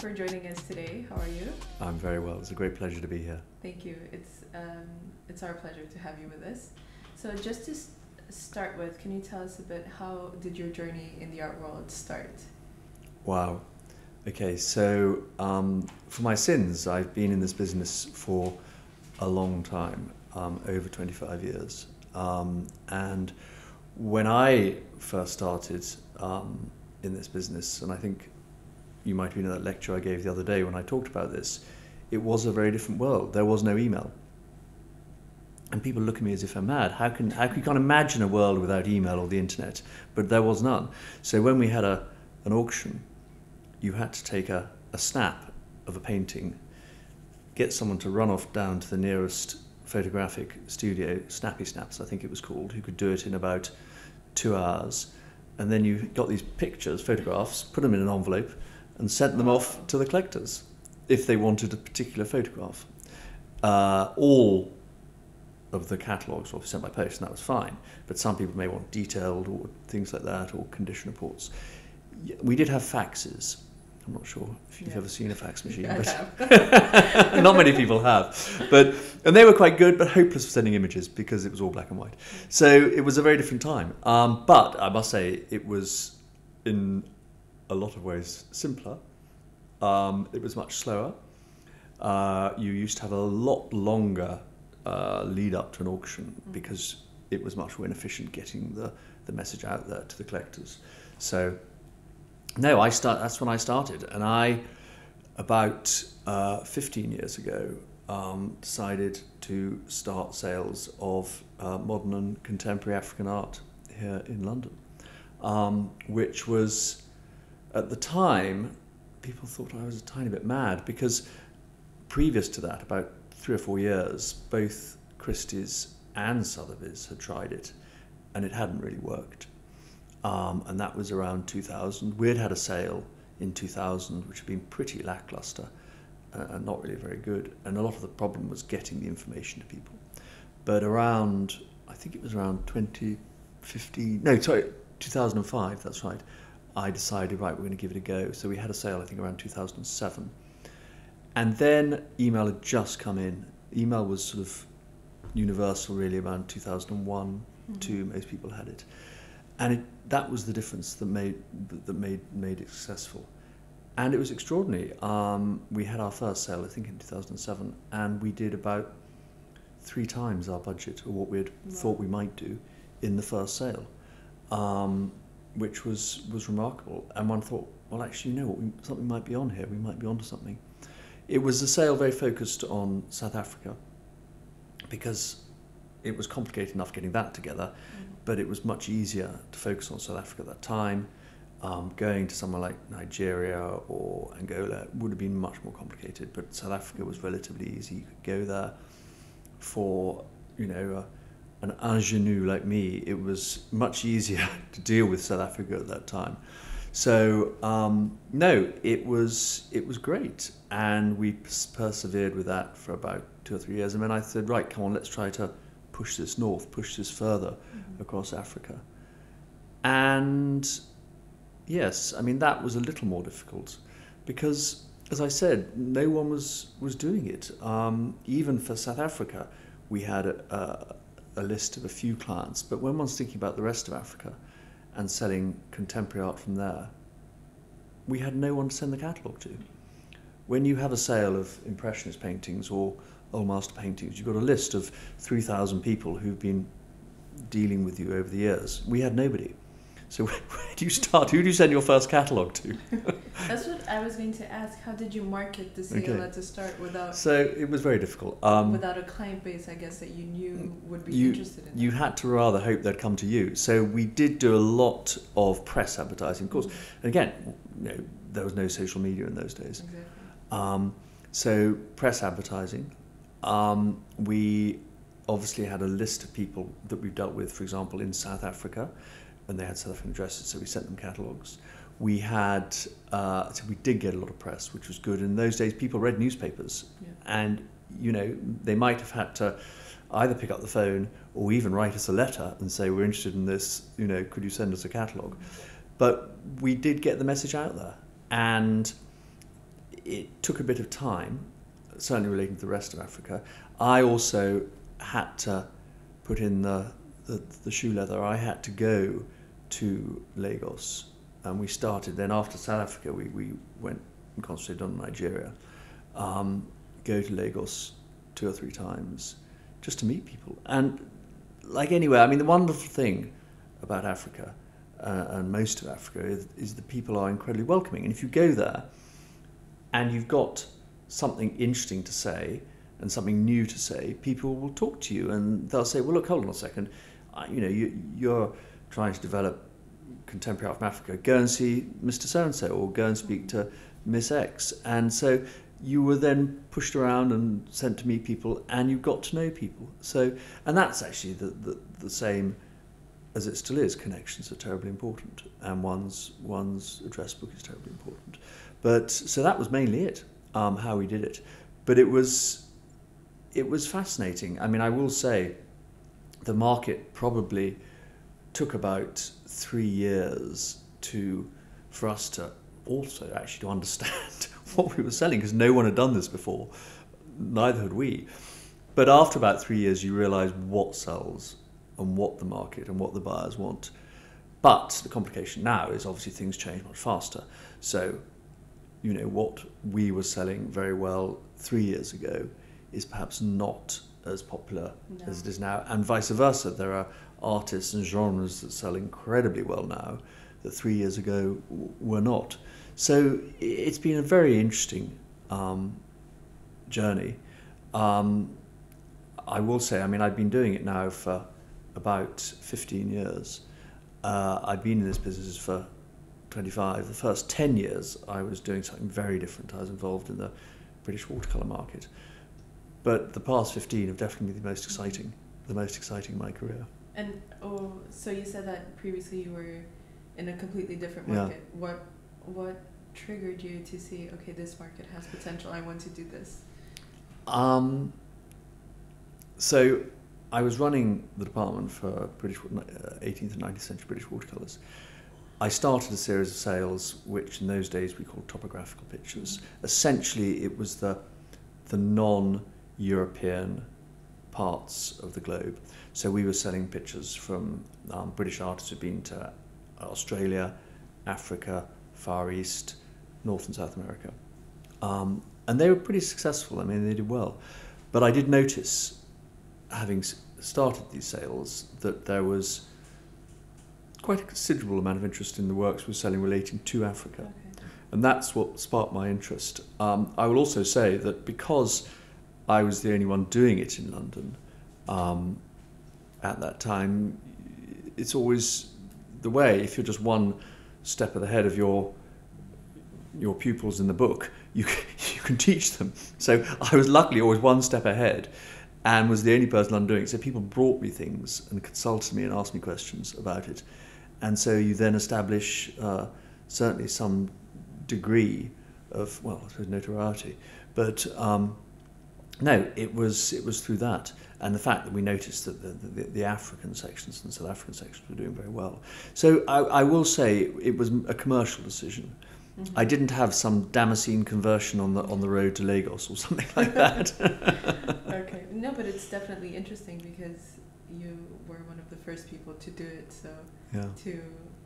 for joining us today. How are you? I'm very well. It's a great pleasure to be here. Thank you. It's our pleasure to have you with us. So just to start with, can you tell us a bit, how did your journey in the art world start? Wow. Okay, so for my sins, I've been in this business for a long time, over 25 years. And when I first started in this business, and I think you might have been in that lecture I gave the other day when I talked about this, it was a very different world. There was no email. And people look at me as if I'm mad. How can you can't imagine a world without email or the internet? But there was none. So when we had an auction, you had to take a snap of a painting, get someone to run off down to the nearest photographic studio, Snappy Snaps I think it was called, who could do it in about 2 hours. And then you got these pictures, photographs, put them in an envelope and sent them off to the collectors if they wanted a particular photograph. All of the catalogues were sent by post, and that was fine. But some people may want detailed or things like that, or condition reports. We did have faxes. I'm not sure if you've ever seen a fax machine, but not many people have. And they were quite good, but hopeless for sending images because it was all black and white. So it was a very different time. But I must say it was, in a lot of ways, simpler. It was much slower. You used to have a lot longer lead up to an auction because it was much more inefficient getting the message out there to the collectors. So no, that's when I started, and about 15 years ago, decided to start sales of modern and contemporary African art here in London, which was, at the time, people thought I was a tiny bit mad, because previous to that, about 3 or 4 years, both Christie's and Sotheby's had tried it, and it hadn't really worked. And that was around 2000. We'd had a sale in 2000, which had been pretty lackluster and not really very good. And a lot of the problem was getting the information to people. But around, I think it was around 2005, that's right, I decided, right, we're going to give it a go. So we had a sale, I think, around 2007. And then email had just come in. Email was sort of universal, really, around 2001, 2, most people had it. And that was the difference that made it successful. And it was extraordinary. We had our first sale, I think, in 2007, and we did about 3 times our budget, or what we had thought we might do, in the first sale, which was remarkable. And one thought, well, actually, you know what, something might be on here. We might be onto something. It was a sale very focused on South Africa, because it was complicated enough getting that together, but it was much easier to focus on South Africa at that time. Going to somewhere like Nigeria or Angola would have been much more complicated, but South Africa was relatively easy. You could go there. For, you know, an ingénu like me, it was much easier to deal with South Africa at that time. So no, it was great, and we persevered with that for about 2 or 3 years, and then I said, right, come on, let's try to push this north, push this further across Africa. And yes, I mean, that was a little more difficult because, as I said, no one was doing it. Even for South Africa, we had a list of a few clients, but when one's thinking about the rest of Africa and selling contemporary art from there, we had no one to send the catalogue to. When you have a sale of Impressionist paintings or Old Master paintings, you've got a list of 3,000 people who've been dealing with you over the years. We had nobody. So where do you start? Who do you send your first catalogue to? That's what I was going to ask. How did you market the sale at the start without... So it was very difficult. Without a client base, I guess, that you knew would be interested in. You had to rather hope they'd come to you. So we did do a lot of press advertising, of course. And again, you know, there was no social media in those days. Exactly. So press advertising. We obviously had a list of people that we've dealt with, for example, in South Africa, and they had South African addresses, so we sent them catalogues. We had, so we did get a lot of press, which was good. In those days, people read newspapers, and, you know, they might have had to either pick up the phone or even write us a letter and say, we're interested in this, you know, could you send us a catalogue? But we did get the message out there, and it took a bit of time, certainly relating to the rest of Africa. I also had to put in the shoe leather. I had to go to Lagos, and we started then after South Africa. We went and concentrated on Nigeria. Go to Lagos 2 or 3 times just to meet people. And like anywhere, I mean, the wonderful thing about Africa and most of Africa is the people are incredibly welcoming. And if you go there and you've got something interesting to say and something new to say, people will talk to you and they'll say, well, look, hold on a second. You're trying to develop contemporary art from Africa. Go and see Mr. So-and-so, or go and speak to Miss X. And so you were then pushed around and sent to meet people, and you got to know people. So, and that's actually the same as it still is. Connections are terribly important, and one's address book is terribly important. But so that was mainly it, how we did it. But it was fascinating. I mean, I will say, the market probably took about 3 years for us to also actually to understand what we were selling, because no one had done this before, neither had we. But after about 3 years, you realise what sells and what the market and what the buyers want. But the complication now is obviously things change much faster. So, what we were selling very well 3 years ago is perhaps not as popular as it is now, and vice versa. There are artists and genres that sell incredibly well now that 3 years ago were not. So it's been a very interesting journey. I will say, I mean, I've been doing it now for about 15 years. I've been in this business for 25. The first 10 years I was doing something very different. I was involved in the British watercolour market. But the past 15 have definitely been the most exciting in my career. And so you said that previously you were in a completely different market. Yeah. What triggered you to see, okay, this market has potential, I want to do this? So I was running the department for British 18th and 19th century British watercolours. I started a series of sales, which in those days we called topographical pictures. Essentially, it was the non-European parts of the globe. So we were selling pictures from British artists who'd been to Australia, Africa, Far East, North and South America. And they were pretty successful. I mean, they did well. But I did notice, having started these sales, that there was quite a considerable amount of interest in the works we were selling relating to Africa. Okay. And that's what sparked my interest. I will also say that because I was the only one doing it in London at that time, it's always the way. If you're just one step ahead of your pupils in the book, you can teach them. So I was luckily always one step ahead and was the only person undoing it. So people brought me things and consulted me and asked me questions about it. And so you then establish certainly some degree of, well, I suppose notoriety. But no, it was through that. And the fact that we noticed that the African sections and South African sections were doing very well. So I will say it was a commercial decision. Mm-hmm. I didn't have some Damascene conversion on the road to Lagos or something like that. Okay, no, but it's definitely interesting because you were one of the first people to do it. So yeah.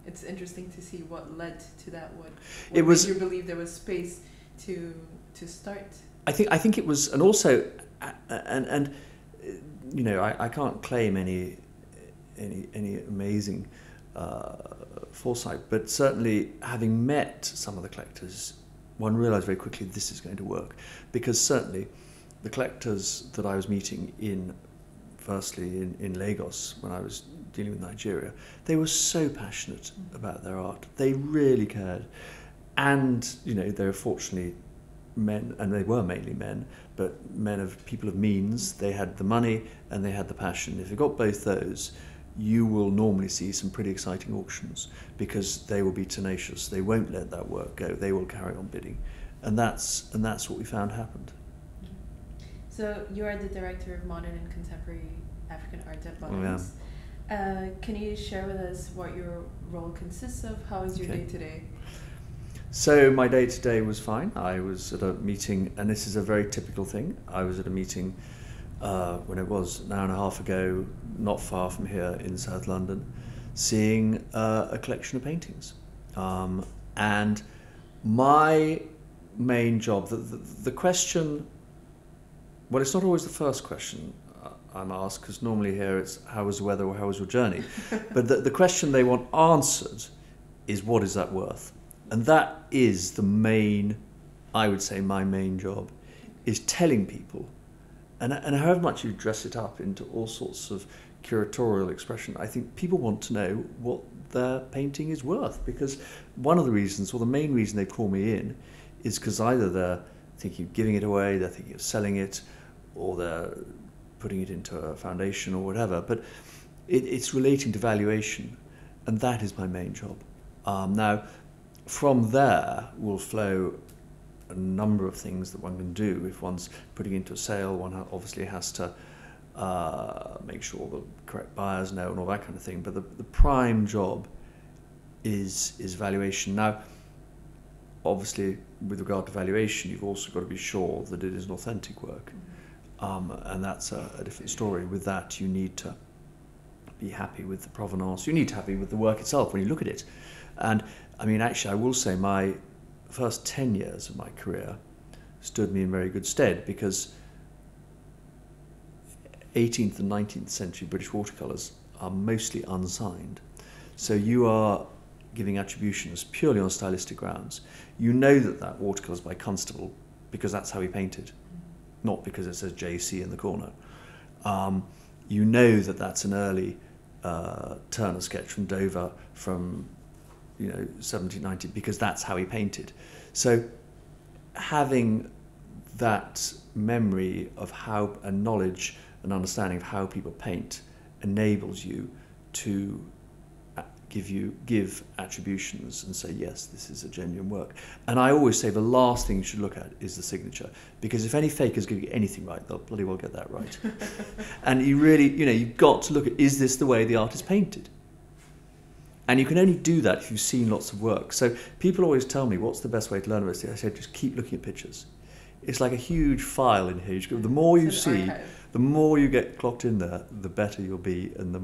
It's interesting to see what led to that. What made you believe there was space to start? I think it was, and also, and you know, I can't claim any amazing foresight, but certainly having met some of the collectors, one realised very quickly this is going to work, because certainly the collectors that I was meeting firstly in Lagos when I was dealing with Nigeria, they were so passionate about their art. They really cared, and you know, they were fortunately men, and they were mainly men, but men of people of means. They had the money and they had the passion. If you got both those, you will normally see some pretty exciting auctions, because they will be tenacious. They won't let that work go. They will carry on bidding, and that's what we found happened. So you are the director of modern and contemporary African art at Giles. Oh, yeah. Can you share with us what your role consists of? How is your day-to-day? So my day-to-day was fine. I was at a meeting, and this is a very typical thing. I was at a meeting when it was an hour and a half ago, not far from here in South London, seeing a collection of paintings. And my main job, the question, well, it's not always the first question I'm asked, because normally here it's how was the weather or how was your journey? But the question they want answered is, what is that worth? And that is the main, I would say my main job, is telling people, and however much you dress it up into all sorts of curatorial expression, I think people want to know what their painting is worth, because one of the reasons, or the main reason they call me in, is because either they're thinking of giving it away, they're thinking of selling it, or they're putting it into a foundation or whatever, but it's relating to valuation, and that is my main job. Now, from there will flow a number of things that one can do. If one's putting into a sale, one obviously has to make sure the correct buyers know and all that kind of thing, but the prime job is valuation. Now, obviously, with regard to valuation, you've also got to be sure that it is an authentic work. And that's a different story. With that, you need to be happy with the provenance. You need to be happy with the work itself when you look at it. And I mean, actually, I will say my first 10 years of my career stood me in very good stead, because 18th and 19th century British watercolours are mostly unsigned. So you are giving attributions purely on stylistic grounds. You know that watercolour is by Constable because that's how he painted, not because it says JC in the corner. You know that that's an early Turner sketch from Dover from 1790 because that's how he painted. So having that memory of how, and knowledge and understanding of how people paint enables you to give attributions and say, yes, this is a genuine work. And I always say the last thing you should look at is the signature, because if any fakers give you anything right, they'll bloody well get that right. And you really, you've got to look at, is this the way the artist painted? And you can only do that if you've seen lots of work. So people always tell me, what's the best way to learn about this? I said, just keep looking at pictures. It's like a huge file in here. The more you see, the more you get clocked in there, the better you'll be, and the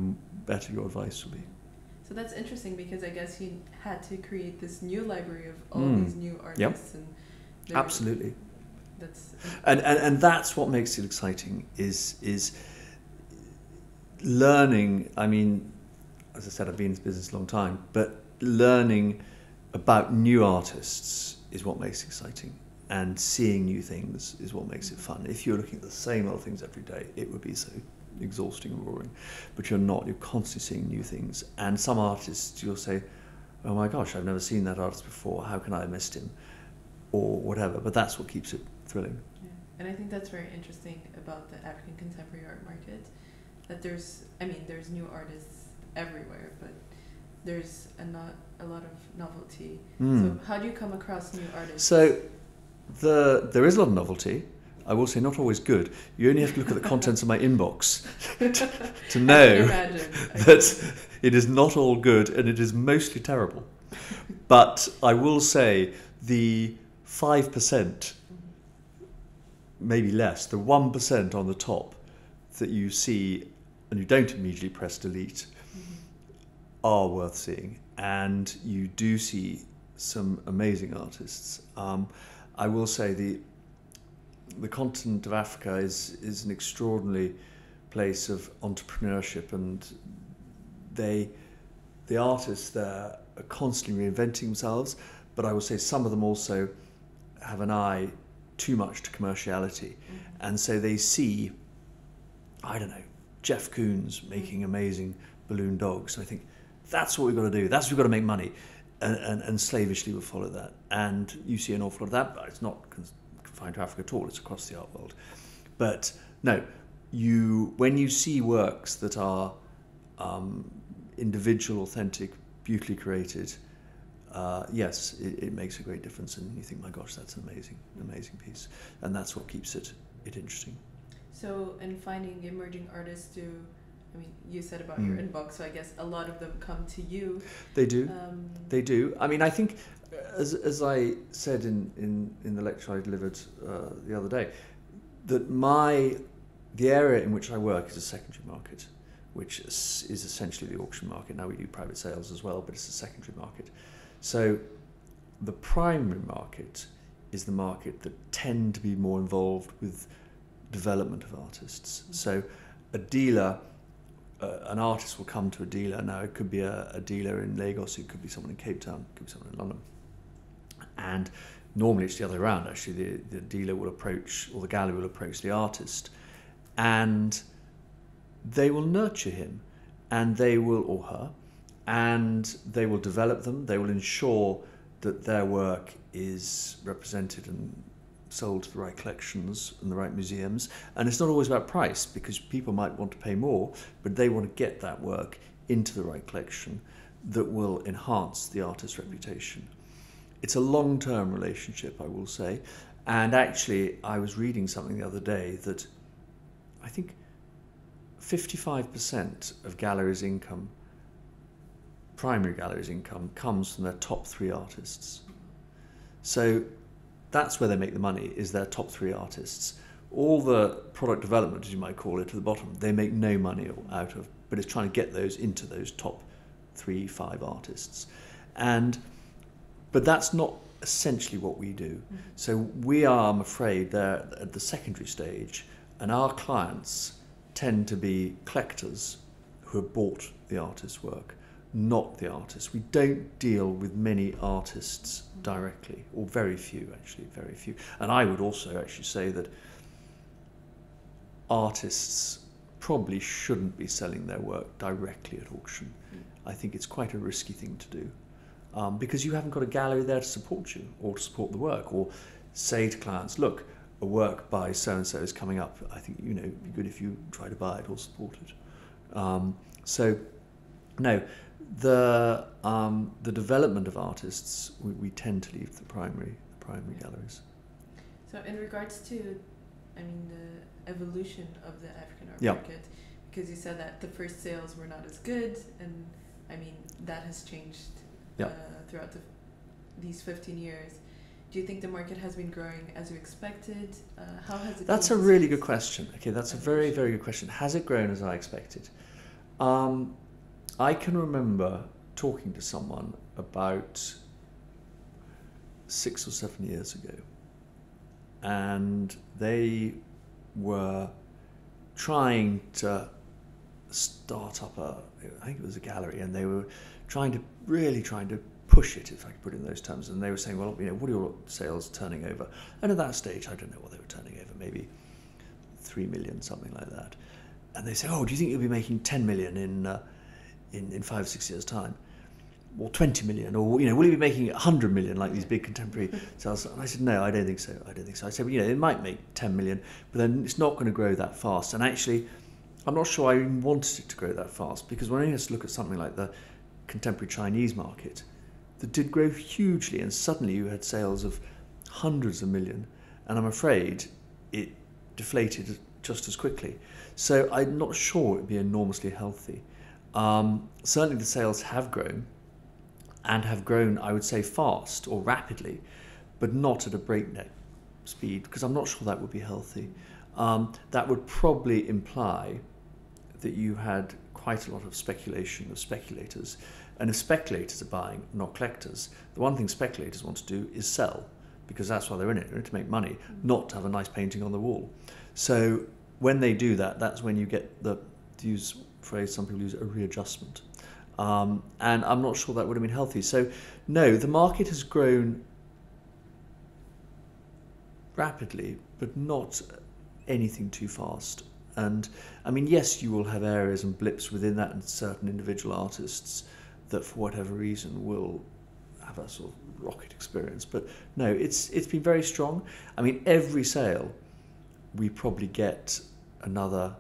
better your advice will be. So that's interesting, because I guess you had to create this new library of all these new artists. Yep. And absolutely. And that's what makes it exciting, is learning. I mean, as I said, I've been in this business a long time, but learning about new artists is what makes it exciting, and seeing new things is what makes it fun. If you're looking at the same old things every day, it would be so exhausting and boring. But you're not. You're constantly seeing new things. And some artists, you'll say, oh my gosh, I've never seen that artist before. How can I have missed him? Or whatever. But that's what keeps it thrilling. Yeah. And I think that's very interesting about the African contemporary art market, that there's new artists everywhere, but there's a lot of novelty. So how do you come across new artists? So there is a lot of novelty. I will say not always good. You only have to look at the contents of my inbox to know that it is not all good, and it is mostly terrible. But I will say the 5%, maybe less, the 1% on the top that you see and you don't immediately press delete are worth seeing. And you do see some amazing artists. I will say the continent of Africa is an extraordinary place of entrepreneurship, and the artists there are constantly reinventing themselves, but I will say some of them also have an eye too much to commerciality, and so they see, I don't know, Jeff Koons making amazing balloon dogs, and I think that's what we've got to do, that's what we've got to make money, and slavishly will follow that. And you see an awful lot of that, but it's not confined to Africa at all, it's across the art world. But no, when you see works that are individual, authentic, beautifully created, yes, it makes a great difference, and you think, my gosh, that's an amazing piece, and that's what keeps it interesting. So, in finding emerging artists, you said about your inbox, so I guess a lot of them come to you. They do. They do. I mean, I think as I said in the lecture I delivered the other day, that the area in which I work is a secondary market, which is essentially the auction market. Now we do private sales as well, but it's a secondary market. So the primary market is the market that tend to be more involved with development of artists. So a dealer, an artist will come to a dealer. Now it could be a dealer in Lagos, it could be someone in Cape Town, it could be someone in London. And normally it's the other way around, actually. The dealer will approach, or the gallery will approach the artist, and they will nurture him, and they will, or her, and they will develop them. They will ensure that their work is represented and sold to the right collections and the right museums. And it's not always about price, because people might want to pay more, but they want to get that work into the right collection that will enhance the artist's reputation. It's a long-term relationship, I will say. And actually, I was reading something the other day that I think 55% of galleries' income, primary galleries' income, comes from their top 3 artists. So that's where they make the money, is their top 3 artists. All the product development, as you might call it, at the bottom, they make no money out of, but it's trying to get those into those top 3, 5 artists. But that's not essentially what we do. Mm-hmm. So we are, I'm afraid, there at the secondary stage, and our clients tend to be collectors who have bought the artist's work, not the artist. We don't deal with many artists directly, or very few, actually, very few. And I would also actually say that artists probably shouldn't be selling their work directly at auction. I think it's quite a risky thing to do, because you haven't got a gallery there to support you, or to support the work, or say to clients, look, a work by so-and-so is coming up. I think, it'd be good if you try to buy it or support it. So, no, the development of artists, we tend to leave the primary galleries. So in regards to, the evolution of the African art Yeah. market, because you said that the first sales were not as good, and that has changed throughout these 15 years. Do you think the market has been growing as you expected? How has it? That's a really good question. Okay, that's a very, very good question. Has it grown as I expected? I can remember talking to someone about 6 or 7 years ago, and they were trying to start up I think it was a gallery, and they were trying to push it, if I could put it in those terms. And they were saying, well, what are your sales turning over? And at that stage, I don't know what they were turning over, maybe 3 million, something like that. And they say, oh, do you think you'll be making 10 million in 5 or 6 years' time? Or 20 million? Or, will you be making 100 million like these big contemporary sales? And I said, no, I don't think so. I said, it might make 10 million, but then it's not going to grow that fast. And actually, I'm not sure I even wanted it to grow that fast, because when I just look at something like the contemporary Chinese market, that did grow hugely, and suddenly you had sales of hundreds of million, and I'm afraid it deflated just as quickly. So I'm not sure it would be enormously healthy. Certainly the sales have grown, and have grown, I would say, fast or rapidly, but not at a breakneck speed, because I'm not sure that would be healthy. That would probably imply that you had quite a lot of speculation of speculators. And if speculators are buying, not collectors, the one thing speculators want to do is sell, because that's why they're in it. They're in it to make money, not to have a nice painting on the wall. So when they do that, that's when you get to use a phrase some people use, a readjustment. And I'm not sure that would have been healthy. So no, the market has grown rapidly, but not anything too fast. And yes, you will have areas and blips within that, and certain individual artists that for whatever reason will have a sort of rocket experience. But no, it's been very strong. Every sale we probably get another,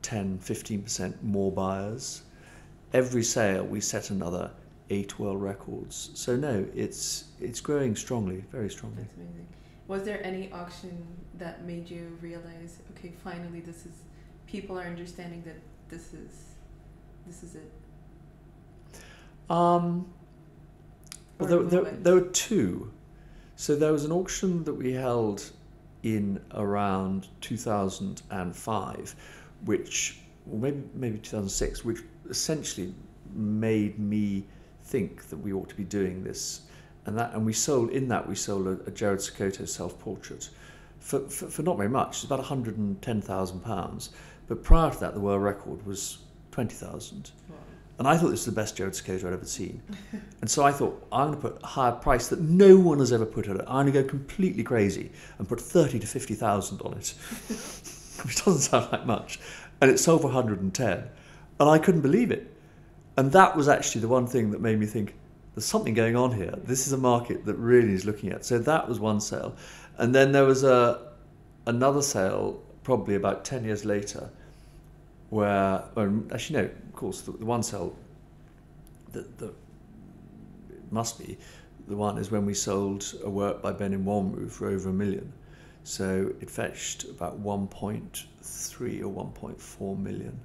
10, 15% more buyers. Every sale we set another 8 world records. So no, it's growing strongly, very strongly. That's amazing. Was there any auction that made you realize, okay, finally people are understanding that this is it? Well, there were two. So there was an auction that we held in around 2005, which, or maybe 2006, which essentially made me think that we ought to be doing this. And we sold a Gerard Sokoto self-portrait for not very much. It's about £110,000. But prior to that, the world record was 20,000. Wow. And I thought this was the best Gerard Sokoto I'd ever seen. And so I thought, I'm going to put a higher price that no one has ever put on it. I'm going to go completely crazy and put 30 to 50,000 on it, which doesn't sound like much. And it sold for 110. And I couldn't believe it. And that was actually the one thing that made me think, there's something going on here. This is a market that really is looking at. So that was one sale. And then there was another sale, probably about 10 years later, where, actually no, of course, the one sale that must be the one is when we sold a work by Ben in Wanmu for over £1 million. So it fetched about 1.3 or 1.4 million.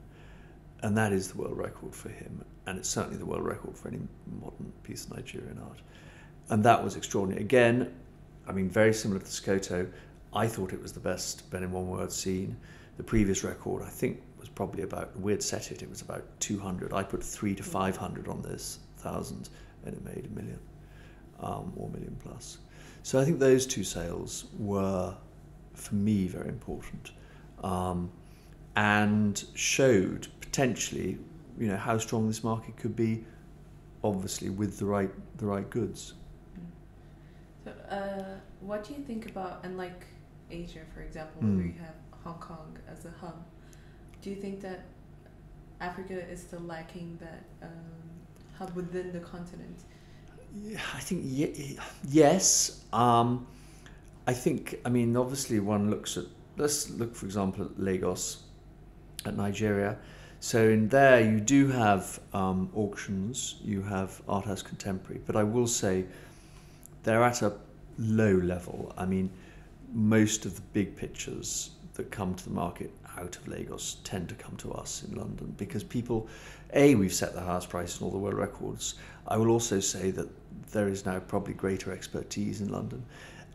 And that is the world record for him. And it's certainly the world record for any modern piece of Nigerian art. And that was extraordinary. Again, I mean, very similar to Sokoto. I thought it was the best Ben in Wanmu I'd seen. The previous record, I think, was probably about, we'd set it was about 200. I put 300 to 500 on this, 1,000, and it made £1 million, or £1 million plus. So I think those two sales were, for me, very important, and showed potentially, how strong this market could be, obviously with the right goods. So, what do you think about, and like Asia, for example, where you have Hong Kong as a hub? Do you think that Africa is still lacking that hub within the continent? Yeah, I think yes. I think, obviously one looks at, let's look for example at Lagos, at Nigeria. So in there you do have auctions, you have Art House Contemporary, but I will say they're at a low level. I mean, most of the big pictures that come to the market out of Lagos tend to come to us in London because people, we've set the highest price in all the world records. I will also say that there is now probably greater expertise in London.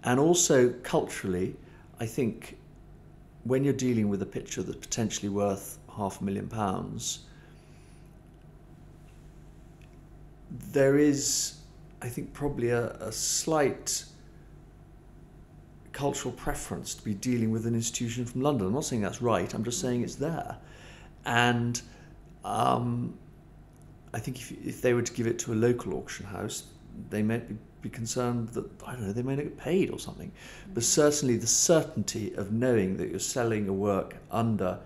And also culturally, I think when you're dealing with a picture that's potentially worth £500,000, there is, I think, probably a slight cultural preference to be dealing with an institution from London. I'm not saying that's right, I'm just saying it's there. And I think if they were to give it to a local auction house, they may be concerned that, I don't know, they may not get paid or something. But certainly the certainty of knowing that you're selling a work under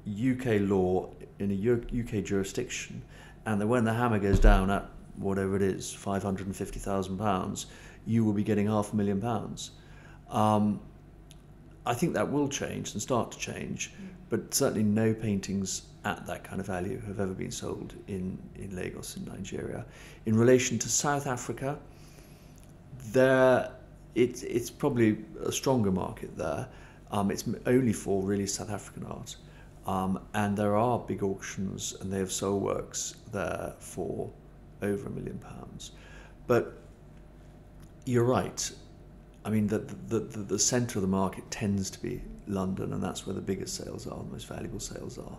UK law in a UK jurisdiction, and that when the hammer goes down at whatever it is, £550,000, you will be getting £500,000. I think that will change and start to change, but certainly no paintings at that kind of value have ever been sold in Lagos in Nigeria. In relation to South Africa, it's probably a stronger market there. It's only for really South African art. And there are big auctions, and they have sold works there for over £1 million. But you're right. I mean, the centre of the market tends to be London, and that's where the biggest sales are, the most valuable sales are.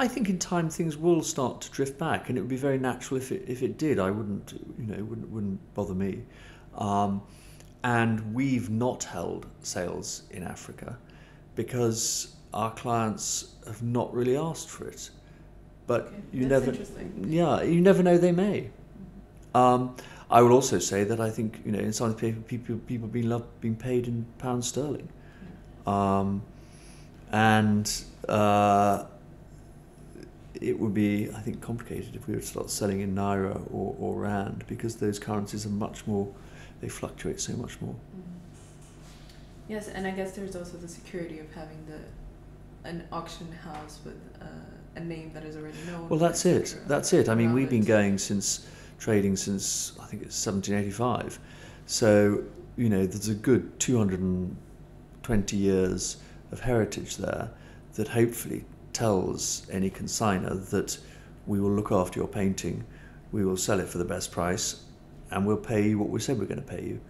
I think in time things will start to drift back, and it would be very natural if it did. I wouldn't, it wouldn't bother me. And we've not held sales in Africa because our clients have not really asked for it. But you never know, they may. I will also say that I think, in some people being paid in pounds sterling. It would be, I think, complicated if we were to start selling in Naira or Rand, because those currencies are much more, they fluctuate so much more. Yes, and I guess there's also the security of having an auction house with a name that is already known. Well, that's it. I mean, we've been trading since, I think it's 1785. So, there's a good 220 years of heritage there that hopefully tells any consignor that we will look after your painting, we will sell it for the best price, and we'll pay you what we said we're going to pay you.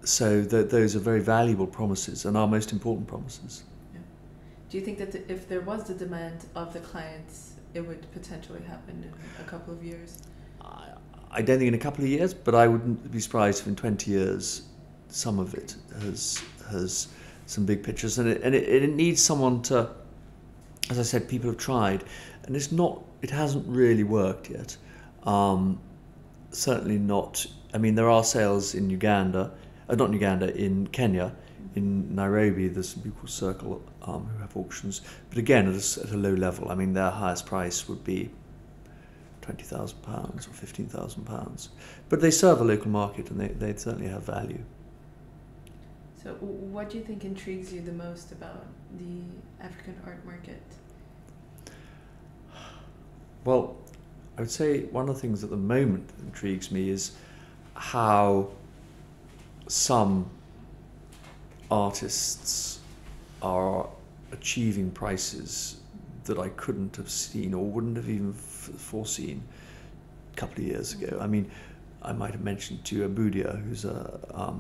So those are very valuable promises and our most important promises. Yeah. Do you think that if there was the demand of the clients, it would potentially happen in a couple of years? I don't think in a couple of years, but I wouldn't be surprised if in 20 years some of it has some big pictures, and it needs someone to, as I said, people have tried, and it hasn't really worked yet. Certainly not. I mean, there are sales in Uganda, not in Uganda, in Kenya, in Nairobi. There's some people called Circle who have auctions, but again at a low level. I mean, their highest price would be £20,000 or £15,000, but they serve a local market and they certainly have value. So what do you think intrigues you the most about the African art market? Well, I would say one of the things at the moment that intrigues me is how some artists are achieving prices that I couldn't have seen or wouldn't have even foreseen a couple of years ago. I mean, I might have mentioned to you Pepiatt, who's a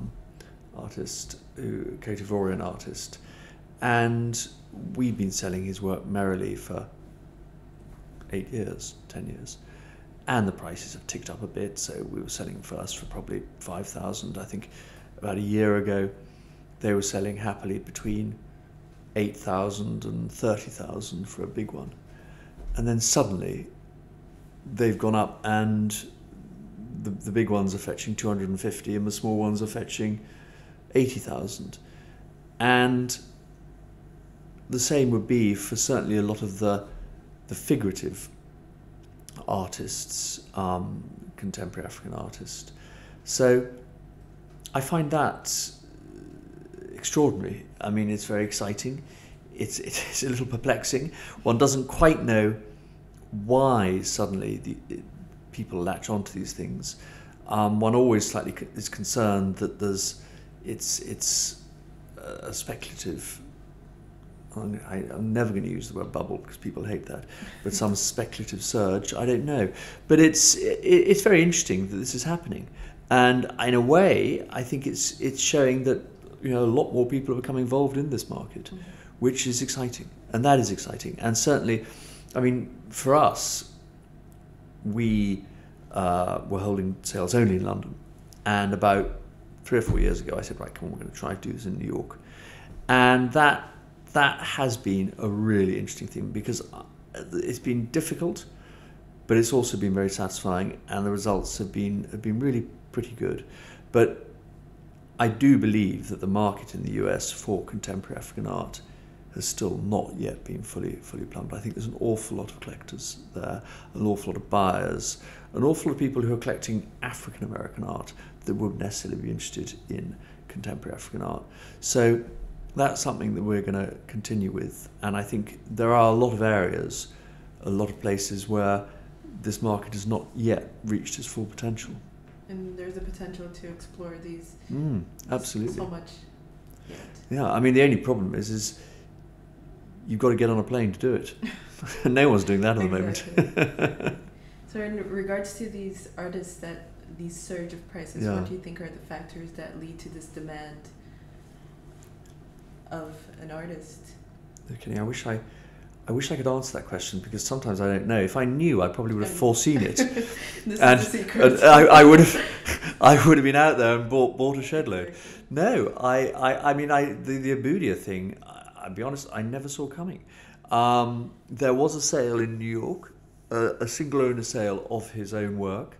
artist, creative Orient artist, and we've been selling his work merrily for 8 years, 10 years, and the prices have ticked up a bit. So we were selling first for probably 5,000. I think about a year ago they were selling happily between 8,000 and 30,000 for a big one, and then suddenly they've gone up, and the big ones are fetching 250 and the small ones are fetching 80,000. And the same would be for certainly a lot of the figurative artists, contemporary African artists. So I find that extraordinary. I mean, it's very exciting. It's a little perplexing. One doesn't quite know why suddenly people latch onto these things. One always slightly is concerned that it's a speculative. I'm never going to use the word bubble because people hate that, but some speculative surge. I don't know, but it's very interesting that this is happening, and in a way, I think it's showing that a lot more people are becoming involved in this market, which is exciting, and that is exciting, and certainly, I mean, for us, we were holding sales only in London, and about 3 or 4 years ago, I said, right, come on, we're going to try to do this in New York, and that has been a really interesting thing because it's been difficult, but it's also been very satisfying, and the results have been really pretty good. But I do believe that the market in the US for contemporary African art has still not yet been fully plumbed. I think there's an awful lot of collectors there, an awful lot of buyers, an awful lot of people who are collecting African American art that wouldn't necessarily be interested in contemporary African art. So that's something that we're going to continue with, and I think there are a lot of areas, a lot of places where this market has not yet reached its full potential. And there's a potential to explore these absolutely so much yet. Yeah, I mean, the only problem is you've got to get on a plane to do it. No one's doing that at the moment. So in regards to these artists, these surge of prices, what do you think are the factors that lead to this demand of an artist? Okay, I wish I could answer that question because sometimes I don't know. If I knew, I probably would have foreseen it. This is the secret. And I would have been out there and bought a shed load. No, I mean the Pepiatt thing. I'll be honest, I never saw coming. There was a sale in New York, a single owner sale of his own work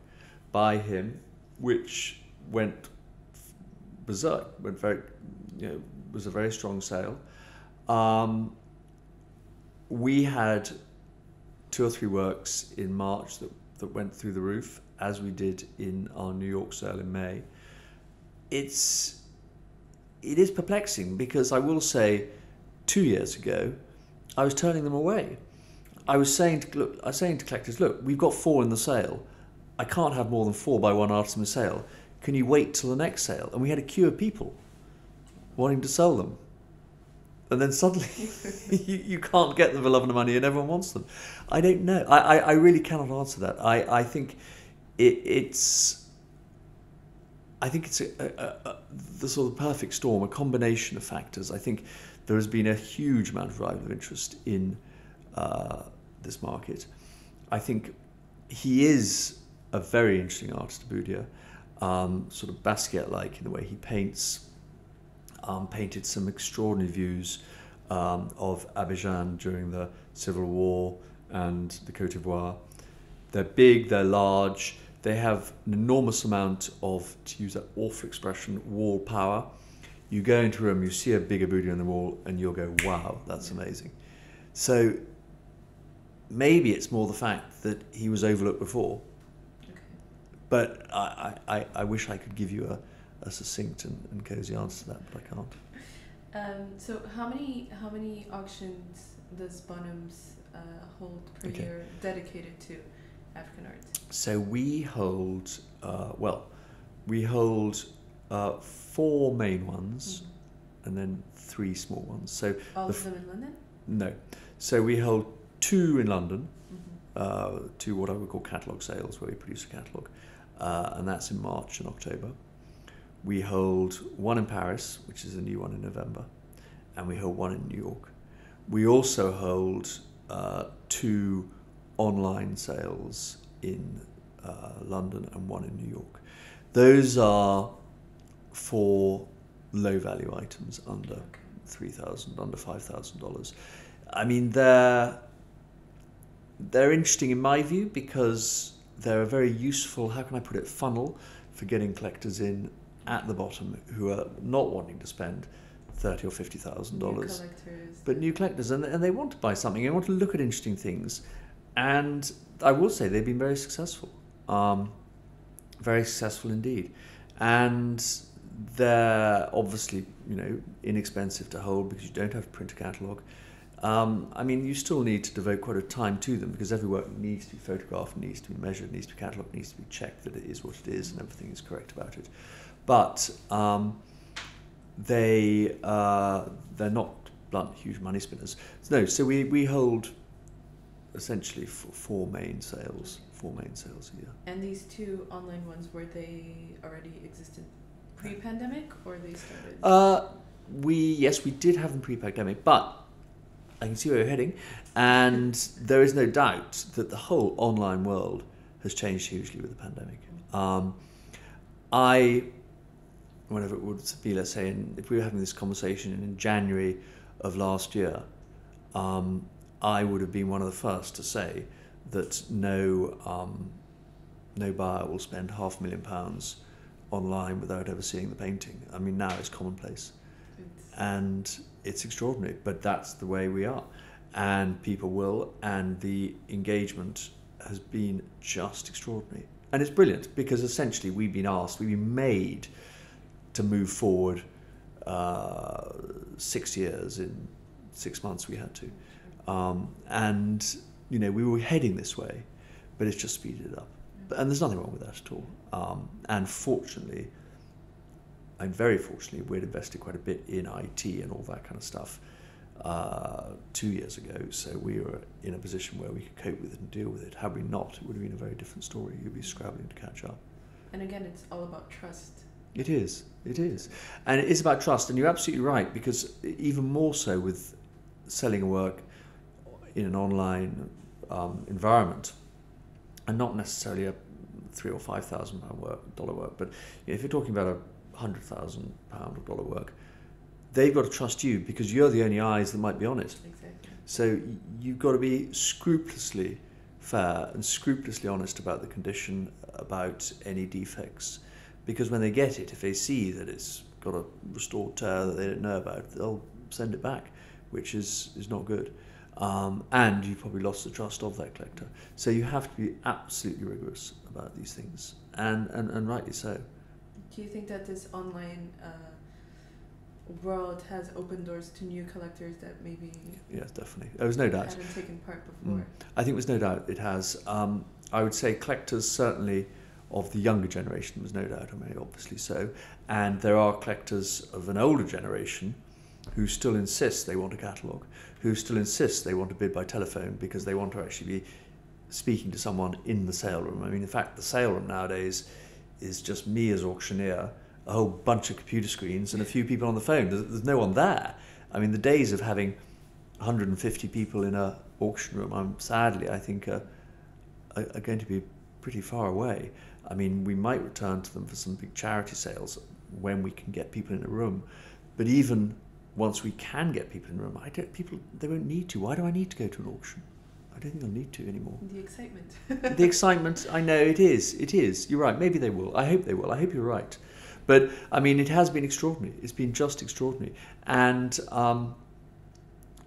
by him, which went berserk. Went very, was a very strong sale. We had 2 or 3 works in March that went through the roof, as we did in our New York sale in May. It is perplexing because I will say 2 years ago, I was turning them away. I was saying to collectors, look, we've got 4 in the sale. I can't have more than 4 by one artist in the sale. Can you wait till the next sale? And we had a queue of people wanting to sell them. And then suddenly you can't get them for love and money and everyone wants them. I don't know. I really cannot answer that. I think it's I think it's the sort of perfect storm, a combination of factors. I think there has been a huge amount of revival of interest in this market. I think he is a very interesting artist, Boudia, sort of Basquiat-like in the way he paints. Painted some extraordinary views of Abidjan during the Civil War and the Côte d'Ivoire. They're big, they're large, they have an enormous amount of, to use that awful expression, wall power. You go into a room, you see a bigger Boudia on the wall, and you'll go, wow, that's amazing. So maybe it's more the fact that he was overlooked before. Okay. But I wish I could give you a succinct and cozy answer to that, but I can't. So how many auctions does Bonhams hold per year dedicated to African art? So we hold, we hold 4 main ones, and then 3 small ones. So all of them in London? No. So we hold 2 in London, 2 what I would call catalogue sales, where we produce a catalogue, and that's in March and October. We hold 1 in Paris, which is a new one in November, and we hold 1 in New York. We also hold 2 online sales in London and 1 in New York. Those are for low-value items under $3,000, under $5,000. I mean, they're interesting in my view because they're a very useful, how can I put it, funnel for getting collectors in at the bottom who are not wanting to spend $30,000 or $50,000, but new collectors, and they want to buy something. They want to look at interesting things, and I will say they've been very successful, very successful indeed, and they're obviously inexpensive to hold because you don't have to print a catalogue. I mean, you still need to devote quite a time to them because every work needs to be photographed, needs to be measured, needs to be catalogued, needs to be checked that it is what it is and everything is correct about it. But they're not blunt, huge money spinners. No, so we hold essentially 4 main sales, 4 main sales a year. And these 2 online ones, were they already existent pre-pandemic or they started? Yes, we did have them pre-pandemic, but I can see where you're heading, and there is no doubt that the whole online world has changed hugely with the pandemic. Whenever it would be, let's say, if we were having this conversation in January of last year, I would have been one of the first to say that no buyer will spend £500,000 online without ever seeing the painting. I mean, now it's commonplace. And it's extraordinary, but that's the way we are. And people will, and the engagement has been just extraordinary. And it's brilliant because essentially we've been made to move forward 6 years in 6 months we had to. And, we were heading this way, but it's just speeded it up. And there's nothing wrong with that at all. And fortunately, and very fortunately, we'd invested quite a bit in IT and all that kind of stuff 2 years ago. So we were in a position where we could cope with it and deal with it. Had we not, it would have been a very different story. You'd be scrabbling to catch up. And again, it's all about trust. It is. And it is about trust. And you're absolutely right, because even more so with selling a work in an online environment, and not necessarily a $3,000 or $5,000 dollar work, but if you're talking about a $100,000 or dollar work, they've got to trust you because you're the only eyes that might be on it. Exactly. So you've got to be scrupulously fair and scrupulously honest about the condition, about any defects, because when they get it, if they see that it's got a restored tear that they don't know about, they'll send it back, which is not good. And you've probably lost the trust of that collector. So you have to be absolutely rigorous about these things, and rightly so. Do you think that this online world has opened doors to new collectors that maybe... Yes, definitely. There's no doubt. Hadn't taken part before? I think there's no doubt it has. I would say collectors certainly of the younger generation, there's no doubt, I mean, obviously so. And there are collectors of an older generation who still insist they want a catalogue, who still insist they want to bid by telephone because they want to actually be speaking to someone in the sale room. I mean, in fact, the sale room nowadays is just me as auctioneer, a whole bunch of computer screens and a few people on the phone. There's no one there. I mean, the days of having 150 people in an auction room, sadly, I think are going to be pretty far away. I mean, we might return to them for some big charity sales when we can get people in a room. But even once we can get people in a room, they won't need to. Why do I need to go to an auction? I don't think I'll need to anymore. The excitement. The excitement, I know, it is. You're right, maybe they will. I hope they will. I hope you're right. But, I mean, it has been extraordinary. It's been just extraordinary. And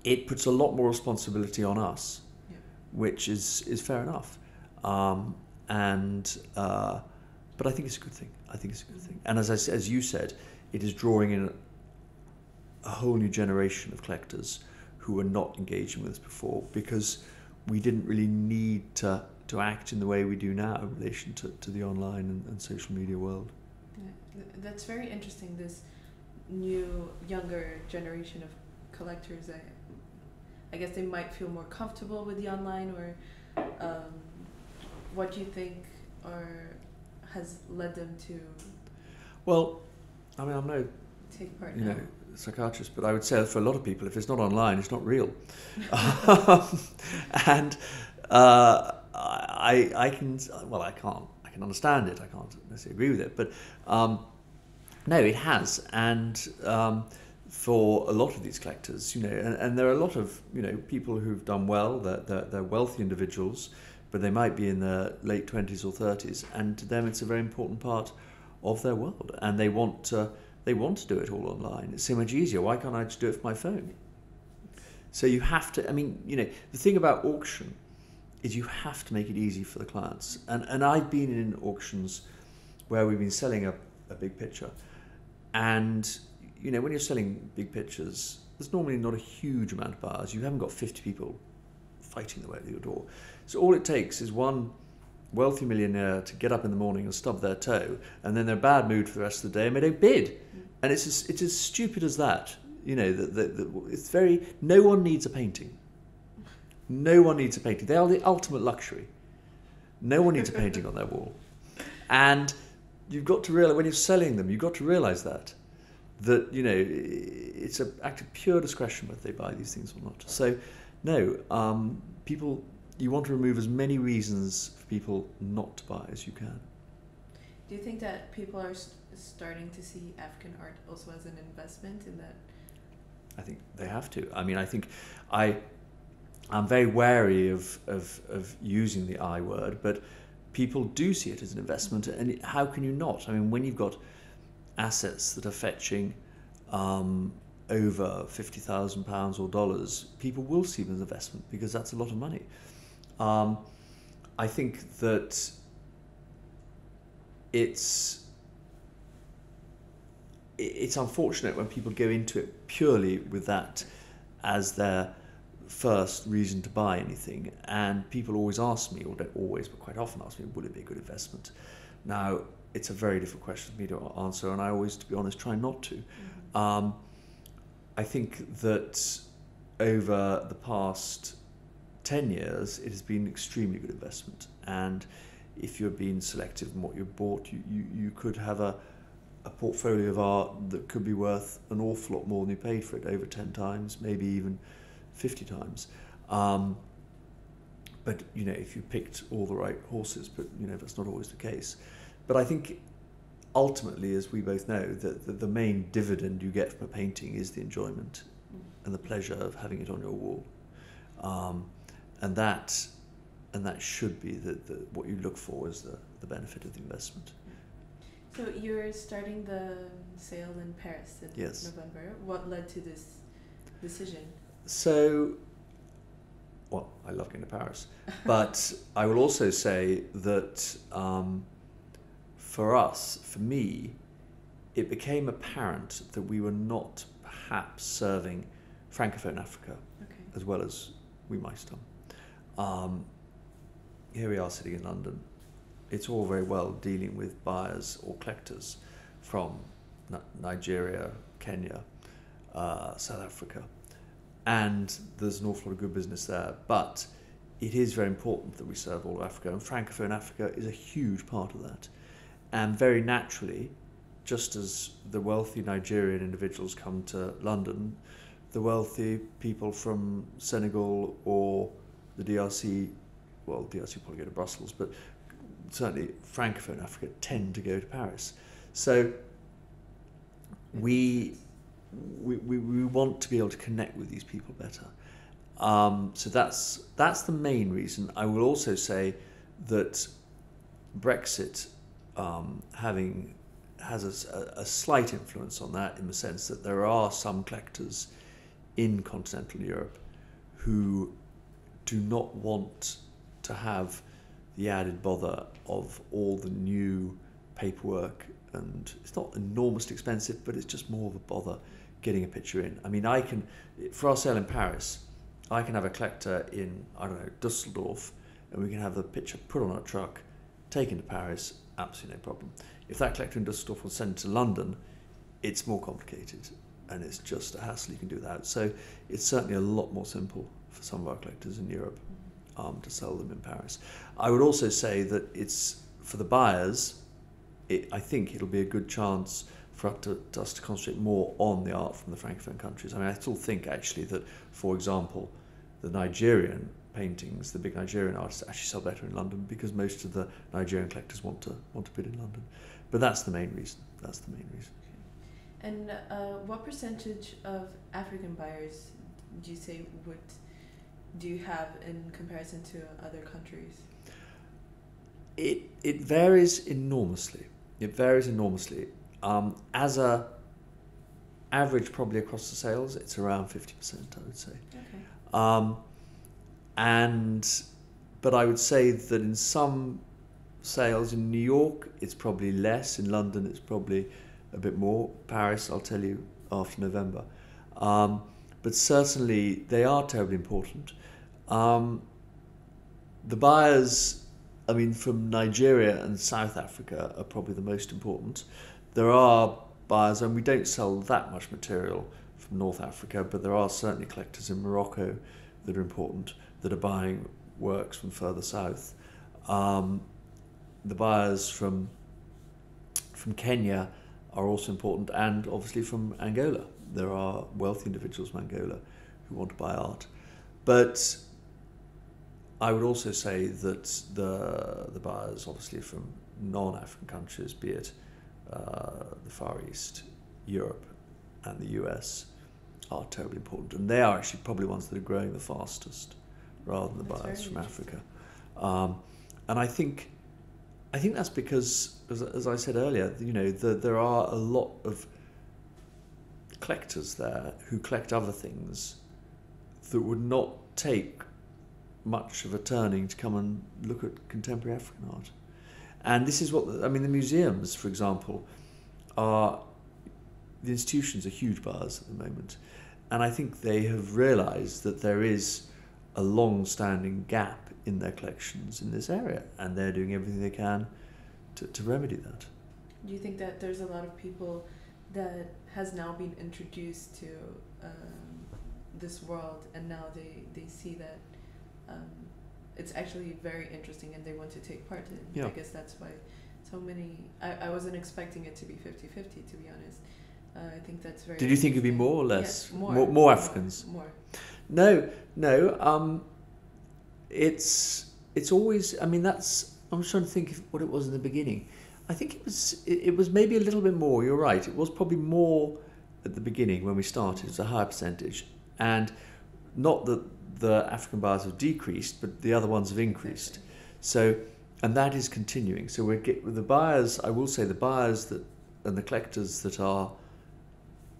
it puts a lot more responsibility on us, which is fair enough. But I think it's a good thing. And as you said, it is drawing in a whole new generation of collectors who were not engaging with us before, because we didn't really need to act in the way we do now in relation to the online and social media world. Yeah, that's very interesting, this new, younger generation of collectors. I guess they might feel more comfortable with the online, or what do you think has led them to? Well, I mean, I'm no take part now. Psychiatrist, but I would say for a lot of people, if it's not online, it's not real. And I can understand it. I can't necessarily agree with it, but no, it has. And for a lot of these collectors, and there are a lot of people who've done well. They're wealthy individuals, but they might be in their late 20s or 30s, and to them it's a very important part of their world, and they want to do it all online. It's so much easier. Why can't I just do it from my phone? So you have to, the thing about auction is you have to make it easy for the clients. And I've been in auctions where we've been selling a big picture. And, when you're selling big pictures, there's normally not a huge amount of buyers. You haven't got 50 people fighting their way to your door. So all it takes is one wealthy millionaire to get up in the morning and stub their toe, and then they're in a bad mood for the rest of the day and they don't bid. And it's as stupid as that. It's no one needs a painting. No one needs a painting. They are the ultimate luxury. No one needs a painting on their wall. And you've got to realize, when you're selling them, you've got to realize that it's an act of pure discretion whether they buy these things or not. So, no, people, you want to remove as many reasons for people not to buy as you can. Do you think that people are starting to see African art also as an investment in that? I think they have to. I think I'm very wary of using the I word, but people do see it as an investment, and how can you not? When you've got assets that are fetching over £50,000 or dollars, people will see them as an investment because that's a lot of money. I think that it's unfortunate when people go into it purely with that as their first reason to buy anything, and people always ask me, or don't always, but quite often ask me, would it be a good investment? Now, it's a very difficult question for me to answer, and I always, to be honest, try not to. Mm-hmm. I think that over the past 10 years, it has been an extremely good investment, and if you're being selective in what you bought, you could have a portfolio of art that could be worth an awful lot more than you paid for it, over 10 times, maybe even 50 times. But if you picked all the right horses, but that's not always the case. But I think ultimately, as we both know, that the main dividend you get from a painting is the enjoyment and the pleasure of having it on your wall, and that should be what you look for as the benefit of the investment. So you're starting the sale in Paris in November. What led to this decision? So, well, I love going to Paris, but I will also say that for me, it became apparent that we were not perhaps serving Francophone Africa as well as we might have done. Here we are sitting in London. It's all very well dealing with buyers or collectors from Nigeria, Kenya, South Africa, and there's an awful lot of good business there. But it is very important that we serve all of Africa, and Francophone Africa is a huge part of that. And very naturally, just as the wealthy Nigerian individuals come to London, the wealthy people from Senegal or the DRC, well, DRC probably go to Brussels, but certainly Francophone Africa tend to go to Paris. So we want to be able to connect with these people better. So that's the main reason. I will also say that Brexit has a slight influence on that, in the sense that there are some collectors in continental Europe who do not want to have the added bother of all the new paperwork, and it's not enormously expensive, but it's just more of a bother getting a picture in. I mean, for our sale in Paris, I can have a collector in, I don't know, Dusseldorf, and we can have the picture put on a truck, taken to Paris, absolutely no problem. If that collector in Dusseldorf will send it to London, it's more complicated, and it's just a hassle you can do without. So it's certainly a lot more simple for some of our collectors in Europe to sell them in Paris. I would also say that it's, for the buyers, I think it'll be a good chance for us to concentrate more on the art from the Francophone countries. I mean, I still think actually that, for example, the Nigerian paintings, the big Nigerian artists actually sell better in London, because most of the Nigerian collectors want to bid in London. But that's the main reason. That's the main reason. And what percentage of African buyers do you say do you have in comparison to other countries? It varies enormously. It varies enormously. As a average, probably across the sales, it's around 50%, I would say. Okay. But I would say that in some sales in New York, it's probably less. In London, it's probably a bit more. Paris, I'll tell you after November. But certainly, they are terribly important. The buyers, I mean, from Nigeria and South Africa are probably the most important. There are buyers, and we don't sell that much material from North Africa, but there are certainly collectors in Morocco that are important, that are buying works from further south. The buyers from Kenya are also important, and obviously from Angola. There are wealthy individuals from Angola who want to buy art. But I would also say that the buyers, obviously from non-African countries, be it the Far East, Europe, and the US, are terribly important, and they are actually probably ones that are growing the fastest, rather than the buyers from Africa. And I think that's because, as I said earlier, you know, there are a lot of collectors there who collect other things that would not take much of a turning to come and look at contemporary African art. And this is what, I mean, the museums, for example, the institutions are huge buyers at the moment. And I think they have realised that there is a long-standing gap in their collections in this area, and they're doing everything they can to remedy that. Do you think that there's a lot of people that has now been introduced to this world, and now they see that it's actually very interesting and they want to take part in it? Yeah. I guess that's why so many... I wasn't expecting it to be 50-50, to be honest. I think that's very... Did you think it'd be more or less? Yes, more Africans? More. No. It's always... I mean, that's... I'm trying to think of what it was in the beginning. I think it was maybe a little bit more. You're right. It was probably more at the beginning when we started. It was a higher percentage. And not that the African buyers have decreased, but the other ones have increased. So, and that is continuing. So with the buyers, I will say the buyers and the collectors that are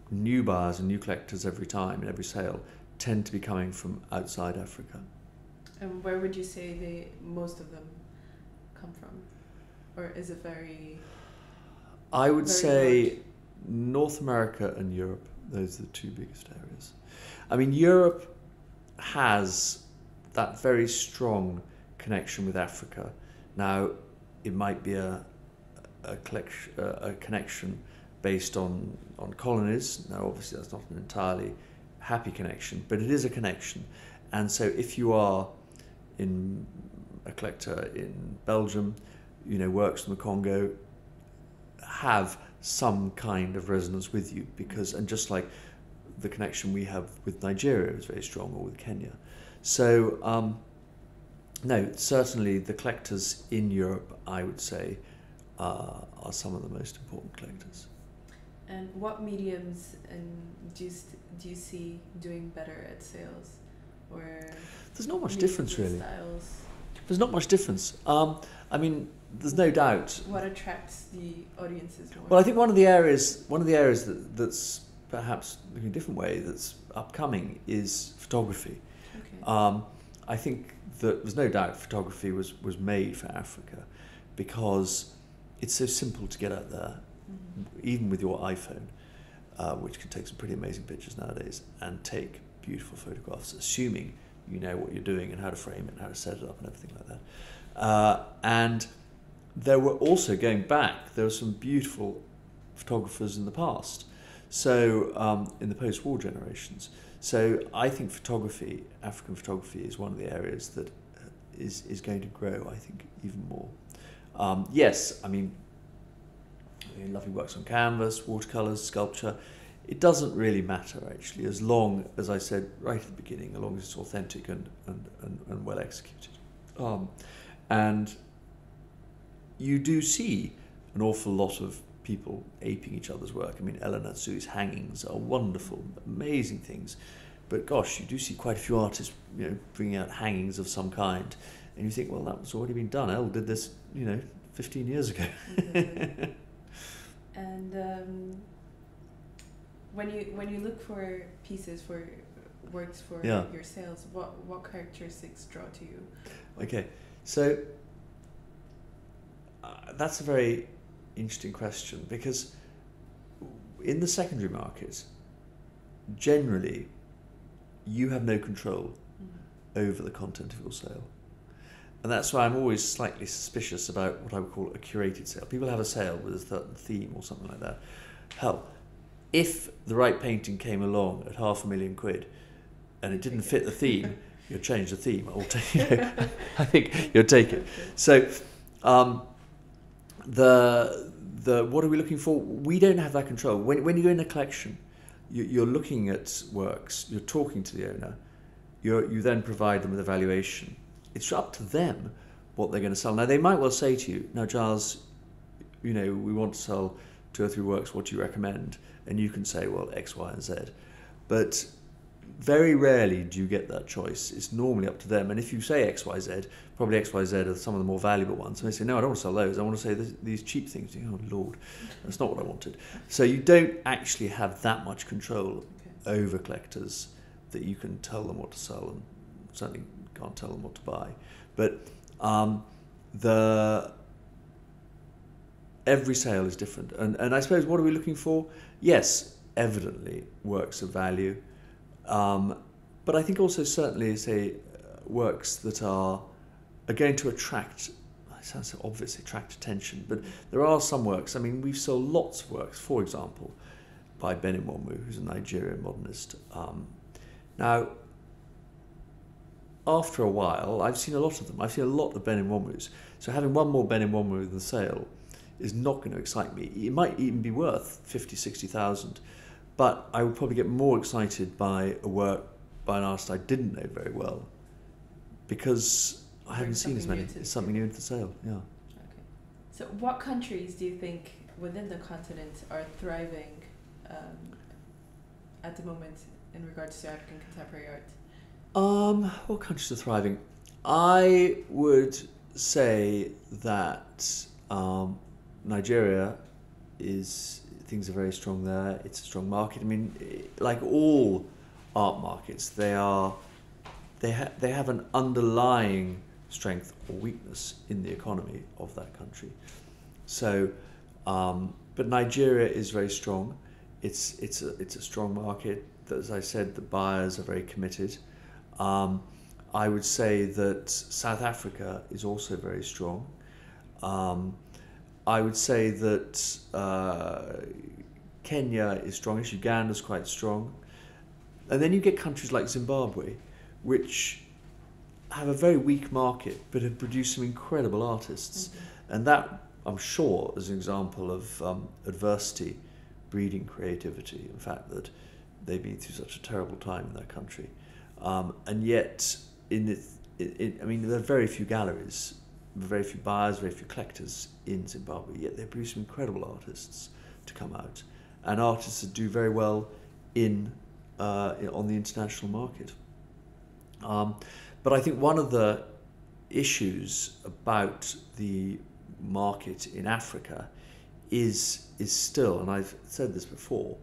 new buyers and new collectors every time in every sale tend to be coming from outside Africa. And where would you say most of them come from? Or is it very... I would say large? North America and Europe. Those are the two biggest areas. I mean, Europe has that very strong connection with Africa. Now, it might be a connection based on colonies. Now, obviously, that's not an entirely happy connection, but it is a connection. And so if you are in a collector in Belgium, works from the Congo have some kind of resonance with you and just like the connection we have with Nigeria is very strong, or with Kenya. So no, certainly the collectors in Europe, I would say, are some of the most important collectors. And what mediums do you see doing better at sales, or there's not much difference really. Styles? There's not much difference. I mean, there's no doubt. What attracts the audiences more? Well, I think one of the areas that's perhaps in a different way that's upcoming is photography. Okay. I think that there's no doubt photography was made for Africa because it's so simple to get out there, even with your iPhone, which can take some pretty amazing pictures nowadays, and take beautiful photographs, assuming you know what you're doing and how to frame it and how to set it up and everything like that. And there were also, going back, there were some beautiful photographers in the past, so in the post-war generations. So I think photography, African photography, is one of the areas that is going to grow, I think, even more. Yes, I mean, lovely works on canvas, watercolours, sculpture. It doesn't really matter, actually, as long, as I said right at the beginning, as long as it's authentic and well executed. And you do see an awful lot of people aping each other's work. I mean, Eleanor Tsui's hangings are wonderful, amazing things. But gosh, you do see quite a few artists, bringing out hangings of some kind. And you think, well, that was already been done. Elle did this, 15 years ago. Exactly. And when you look for pieces, for works for your sales, what characteristics draw to you? Okay, so that's a very interesting question, because in the secondary market, generally, you have no control over the content of your sale. And that's why I'm always slightly suspicious about what I would call a curated sale. People have a sale with a certain theme or something like that. Hell, if the right painting came along at £500,000 and it didn't fit the theme, you'd change the theme. Or I think you'd take it. So what are we looking for? We don't have that control. When you go in a collection, you're looking at works, you're talking to the owner, you then provide them with a valuation. It's up to them what they're going to sell. Now, they might well say to you, now, Giles, we want to sell 2 or 3 works, what do you recommend? And you can say, well, X, Y, and Z. But very rarely do you get that choice. It's normally up to them. And if you say X, Y, Z, probably X, Y, Z are some of the more valuable ones. And they say, no, I don't want to sell those. I want to say these cheap things. Oh, Lord, that's not what I wanted. So you don't actually have that much control over collectors that you can tell them what to sell, and certainly can't tell them what to buy. But every sale is different. And I suppose, what are we looking for? Yes, evidently, works of value. But I think also certainly, say, works that are going to attract, it sounds so obvious, attract attention, but there are some works. I mean, we've sold lots of works, for example, by Benimomu, who's a Nigerian modernist. Now, after a while, I've seen a lot of them. I've seen a lot of Benimomus. So having one more Benimomu in the sale is not going to excite me. It might even be worth 50, 60,000. But I would probably get more excited by a work by an artist I didn't know very well, because I haven't seen as many. It's something new into the sale, yeah. Okay. So what countries do you think within the continent are thriving at the moment in regards to African contemporary art? What countries are thriving? I would say that Nigeria things are very strong there. It's a strong market. I mean, like all art markets, they have an underlying strength or weakness in the economy of that country. So, but Nigeria is very strong. It's a strong market. As I said, the buyers are very committed. I would say that South Africa is also very strong. I would say that Kenya is strongish, Uganda's quite strong. And then you get countries like Zimbabwe, which have a very weak market, but have produced some incredible artists. And that, I'm sure, is an example of adversity breeding creativity. In fact, that they've been through such a terrible time in their country. And yet, I mean, there are very few galleries, very few buyers, very few collectors in Zimbabwe, yet they produce some incredible artists to come out, and artists that do very well on the international market. But I think one of the issues about the market in Africa is still, and I've said this before,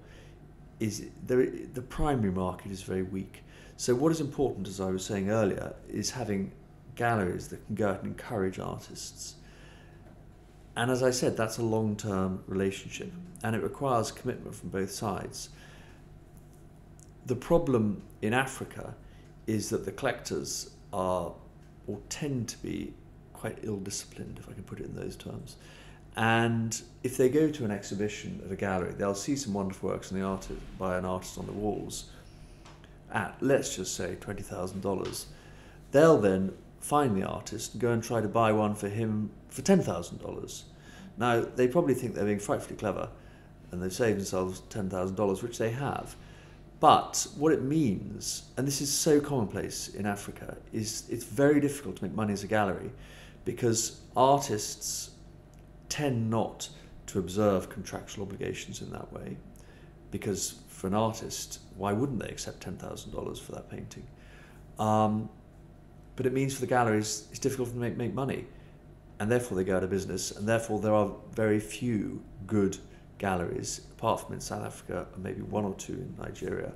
is the primary market is very weak. So what is important, as I was saying earlier, is having galleries that can go out and encourage artists. And as I said, that's a long-term relationship, and it requires commitment from both sides. The problem in Africa is that the collectors are, or tend to be, quite ill-disciplined, if I can put it in those terms. And if they go to an exhibition at a gallery, they'll see some wonderful works by an artist on the walls at, let's just say, $20,000. They'll then find the artist and go and try to buy one for him for $10,000. Now, they probably think they're being frightfully clever and they've saved themselves $10,000, which they have. But what it means, and this is so commonplace in Africa, is it's very difficult to make money as a gallery because artists tend not to observe contractual obligations in that way, because for an artist, why wouldn't they accept $10,000 for that painting? But it means for the galleries, it's difficult for them to make money, and therefore they go out of business, and therefore there are very few good galleries, apart from in South Africa and maybe one or two in Nigeria,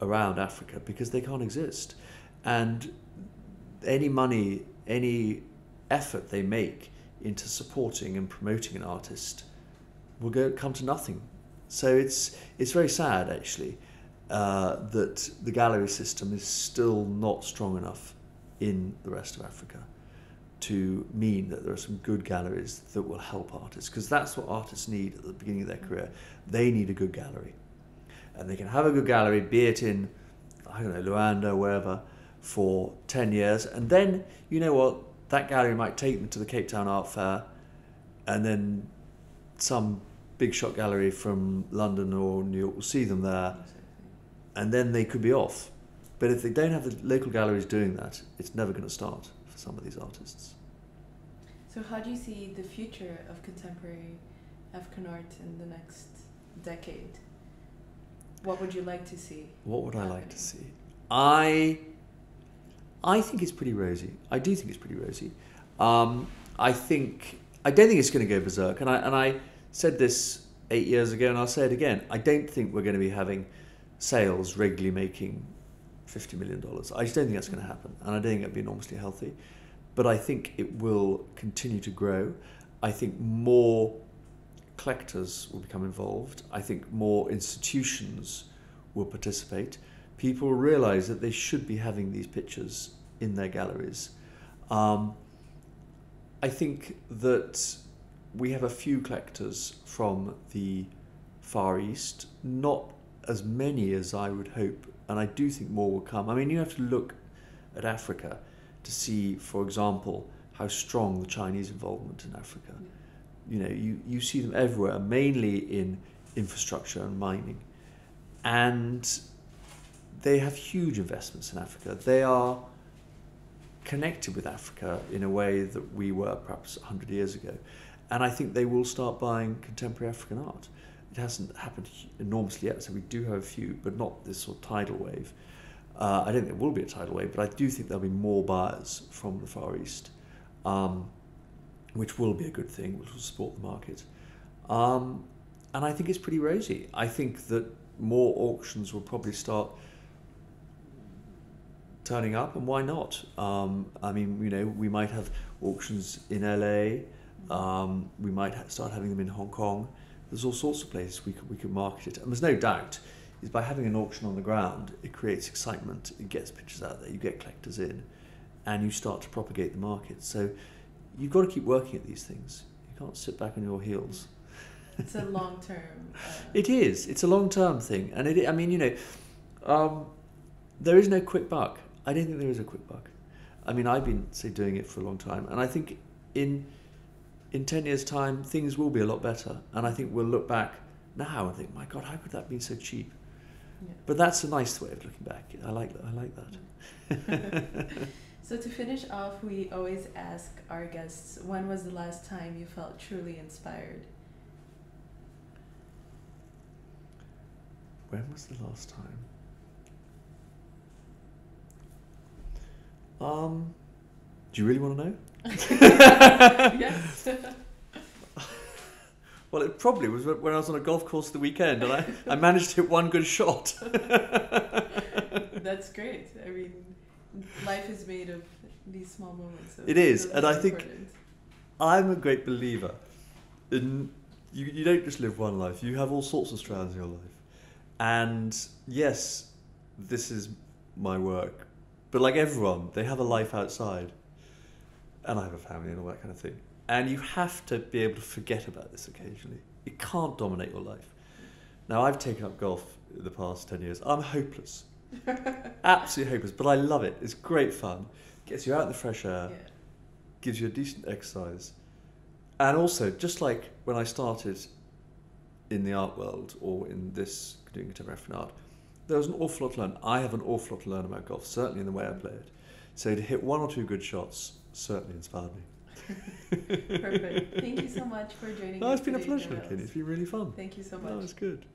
around Africa, because they can't exist. And any money, any effort they make into supporting and promoting an artist will come to nothing. So it's very sad, actually, that the gallery system is still not strong enough in the rest of Africa to mean that there are some good galleries that will help artists, because that's what artists need at the beginning of their career. They need a good gallery. And they can have a good gallery, be it in, I don't know, Luanda, wherever, for 10 years, and then, you know what, that gallery might take them to the Cape Town Art Fair, and then some big shot gallery from London or New York will see them there, and then they could be off. But if they don't have the local galleries doing that, it's never going to start for some of these artists. So how do you see the future of contemporary African art in the next decade? What would you like to see? What would I like to see? I think it's pretty rosy. I do think it's pretty rosy. I don't think it's going to go berserk. And I said this 8 years ago, and I'll say it again. I don't think we're going to be having sales regularly making $50 million. I just don't think that's going to happen, and I don't think it'll be enormously healthy. But I think it will continue to grow. I think more collectors will become involved. I think more institutions will participate. People will realise that they should be having these pictures in their galleries. I think that we have a few collectors from the Far East, not as many as I would hope, and I do think more will come. I mean, you have to look at Africa to see, for example, how strong the Chinese involvement in Africa. You know, you see them everywhere, mainly in infrastructure and mining. And they have huge investments in Africa. They are connected with Africa in a way that we were perhaps 100 years ago. And I think they will start buying contemporary African art. It hasn't happened enormously yet, so we do have a few, but not this sort of tidal wave. I don't think there will be a tidal wave, but I do think there'll be more buyers from the Far East, which will be a good thing, which will support the market. And I think it's pretty rosy. I think that more auctions will probably start turning up, and why not? I mean, you know, we might have auctions in LA, we might start having them in Hong Kong. There's all sorts of places we could market it, and there's no doubt is by having an auction on the ground, it creates excitement, it gets pictures out there, you get collectors in, and you start to propagate the market. So you've got to keep working at these things. You can't sit back on your heels. It's a long-term... It is. It's a long-term thing. And I mean, you know, there is no quick buck. I don't think there is a quick buck. I mean, I've been, say, doing it for a long time, and I think in 10 years' time, things will be a lot better. And I think we'll look back now and think, my God, how could that be so cheap? Yeah. But that's a nice way of looking back. I like that. So to finish off, we always ask our guests, when was the last time you felt truly inspired? When was the last time? Do you really want to know? Yes. Well, it probably was when I was on a golf course the weekend and I managed to hit one good shot. That's great. I mean, life is made of these small moments. So it is, and I think important. I'm a great believer in you don't just live one life. You have all sorts of strands in your life. And yes, this is my work. But like everyone, they have a life outside. And I have a family and all that kind of thing. And you have to be able to forget about this occasionally. It can't dominate your life. Now, I've taken up golf in the past 10 years. I'm hopeless. Absolutely hopeless. But I love it. It's great fun. Gets you out in the fresh air. Yeah. Gives you a decent exercise. And also, just like when I started in the art world or in this doing contemporary African art, there was an awful lot to learn. I have an awful lot to learn about golf, certainly in the way I play it. So to hit one or two good shots certainly inspired me. Perfect. Thank you so much for joining us. It's been a pleasure, Kenny. It's been really fun. Thank you so much. It's good.